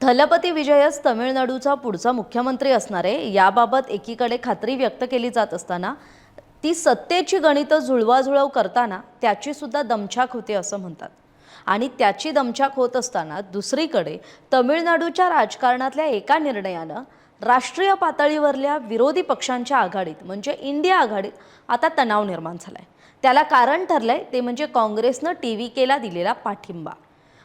थलपती विजयच तमिळनाडूचा पुढचा मुख्यमंत्री असणार आहे याबाबत एकीकडे खात्री व्यक्त केली जात असताना ती सत्तेची गणितं जुळवाजुळव करताना त्याची सुद्धा दमछाक होते असं म्हणतात। आणि त्याची दमछाक होत असताना दुसरीकडे तमिळनाडूच्या राजकारणातल्या एका निर्णयानं राष्ट्रीय पातळीवरल्या विरोधी पक्षांच्या आघाडीत म्हणजे इंडिया आघाडीत आता तणाव निर्माण झालाय। त्याला कारण ठरलंय ते म्हणजे काँग्रेसनं टीव्हीकेला दिलेला पाठिंबा।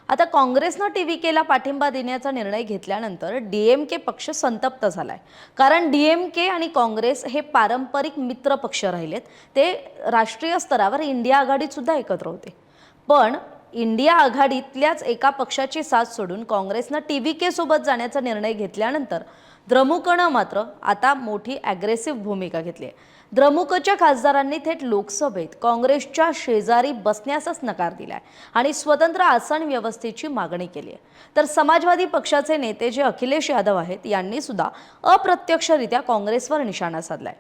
आता काँग्रेसनं टीव्हीकेला पाठिंबा देण्याचा निर्णय घेतल्यानंतर डीएमके पक्ष संतप्त झालाय, कारण डीएमके आणि काँग्रेस हे पारंपरिक मित्र पक्ष राहिलेत। ते राष्ट्रीय स्तरावर इंडिया आघाडीत सुद्धा एकत्र होते, पण इंडिया आघाडीतल्याच एका पक्षाची साथ सोडून काँग्रेसनं टीव्हीके सोबत जाण्याचा निर्णय घेतल्यानंतर द्रमुकनं मात्र आता मोठी ॲग्रेसिव्ह भूमिका घेतली आहे। द्रमुकच्या खासदारांनी थेट लोकसभेत काँग्रेसच्या शेजारी बसण्यासच नकार दिलाय आणि स्वतंत्र आसन व्यवस्थेची मागणी केली आहे। तर समाजवादी पक्षाचे नेते जे अखिलेश यादव आहेत यांनी सुद्धा अप्रत्यक्षरित्या काँग्रेसवर निशाणा साधलाय।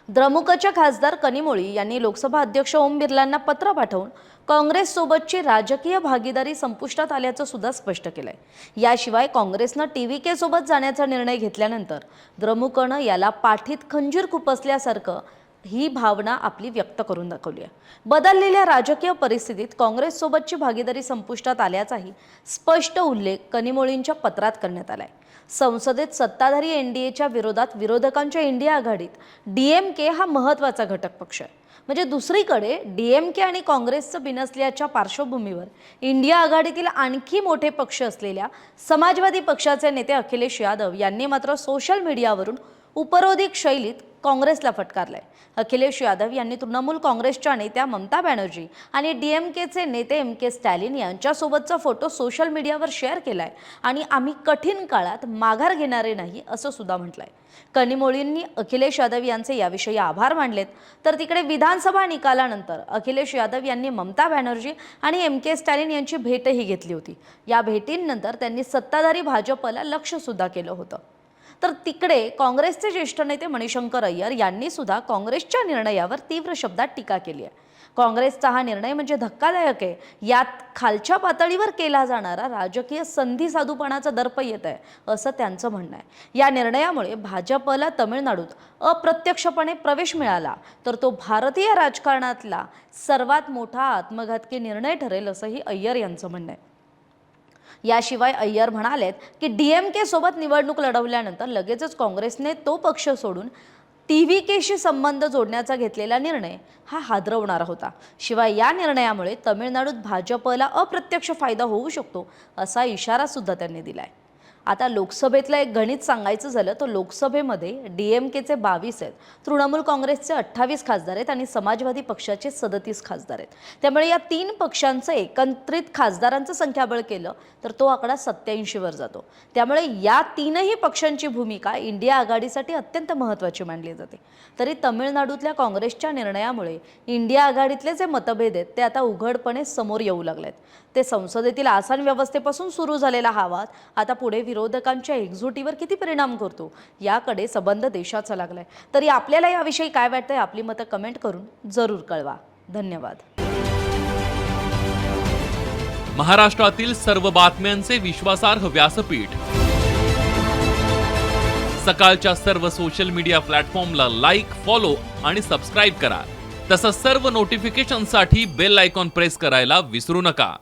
द्रमुकच्या खासदार कनिमोळी यांनी लोकसभा अध्यक्ष ओम बिर्लांना पत्र पाठवून काँग्रेस सोबतची राजकीय भागीदारी संपुष्टात आल्याचं सुद्धा स्पष्ट केलंय। याशिवाय काँग्रेसनं टीव्हीके सोबत जाण्याचा निर्णय घेतल्यानंतर द्रमुकनं याला पाठीत खंजीर खुपसल्यासारखं ही भावना आपली व्यक्त करून दाखवली आहे। बदललेल्या राजकीय परिस्थितीत काँग्रेस सोबतची भागीदारी संपुष्टात आल्याचाही स्पष्ट उल्लेख कनिमोळींच्या पत्रात करण्यात आलाय। संसदेत सत्ताधारी एनडीएच्या विरोधात विरोधकांच्या इंडिया आघाडीत डीएमके हा महत्त्वाचा घटक पक्ष आहे। म्हणजे दुसरीकडे डीएमके आणि काँग्रेसचं बिनसल्याच्या पार्श्वभूमीवर इंडिया आघाडीतील आणखी मोठे पक्ष असलेल्या समाजवादी पक्षाचे नेते अखिलेश यादव यांनी मात्र सोशल मीडियावरून उपरोधिक शैलीत काँग्रेसला फटकारलंय। अखिलेश यादव यांनी तृणमूल काँग्रेसच्या नेत्या ममता बॅनर्जी आणि डीएमकेचे नेते एम.के. स्टॅलिन यांच्यासोबतचा फोटो सोशल मीडियावर शेअर केलाय आणि आम्ही कठीण काळात माघार घेणारे नाही असं सुद्धा म्हटलंय। कनिमोळींनी अखिलेश यादव यांचे याविषयी आभार मानलेत। तर तिकडे विधानसभा निकालानंतर अखिलेश यादव यांनी ममता बॅनर्जी आणि एम.के. स्टॅलिन यांची भेटही घेतली होती। या भेटींनंतर त्यांनी सत्ताधारी भाजपला लक्ष सुद्धा केलं होतं। तर तिकडे काँग्रेसचे ज्येष्ठ नेते मणिशंकर अय्यर यांनी सुद्धा काँग्रेसच्या निर्णयावर तीव्र शब्दात टीका केली आहे। काँग्रेसचा हा निर्णय म्हणजे धक्कादायक आहे, यात खालच्या पातळीवर केला जाणारा राजकीय संधी साधूपणाचा दर्प येत आहे असं त्यांचं म्हणणं आहे। या निर्णयामुळे भाजपला तमिळनाडूत अप्रत्यक्षपणे प्रवेश मिळाला तर तो भारतीय राजकारणातला सर्वात मोठा आत्मघातकी निर्णय ठरेल असंही अय्यर यांचं म्हणणं आहे। याशिवाय अय्यर म्हणालेत की डीएमके सोबत निवडणूक लढवल्यानंतर लगेचच काँग्रेसने तो पक्ष सोडून टीव्हीकेशी संबंध जोडण्याचा घेतलेला निर्णय हा हादरवणारा होता। शिवाय या निर्णयामुळे तमिळनाडूत भाजपला अप्रत्यक्ष फायदा होऊ शकतो असा इशारा सुद्धा त्यांनी दिलाय। आता लोकसभेतलं एक गणित सांगायचं झालं तर लोकसभेमध्ये डीएमकेचे 22 आहेत, तृणमूल काँग्रेसचे 28 खासदार आहेत आणि समाजवादी पक्षाचे 37 खासदार आहेत। त्यामुळे या तीन पक्षांचं एकत्रित खासदारांचं संख्याबळ केलं तर तो आकडा 87 वर जातो। त्यामुळे या तीनही पक्षांची भूमिका इंडिया आघाडीसाठी अत्यंत महत्त्वाची मानली जाते। तरी तमिळनाडूतल्या काँग्रेसच्या निर्णयामुळे इंडिया आघाडीतले जे मतभेद आहेत ते आता उघडपणे समोर येऊ लागलेत। ते संसदेतील आसन व्यवस्थेपासून सुरू झालेला हा वाद आता पुढे विरोधकांच्या एकजुटीवर किती परिणाम करतो याकडे संबंध देशाचा लागलाय। तरी आपल्याला याविषयी काय वाटतंय आपली मतं कमेंट करून जरूर कळवा। धन्यवाद। महाराष्ट्रातील सर्व बातम्यांचे विश्वासार्ह व्यासपीठ सकाळच्या सर्व सोशल मीडिया प्लॅटफॉर्मला लाईक, फॉलो आणि सबस्क्राईब करा। तसंच सर्व नोटिफिकेशनसाठी बेल आयकॉन प्रेस करायला विसरू नका।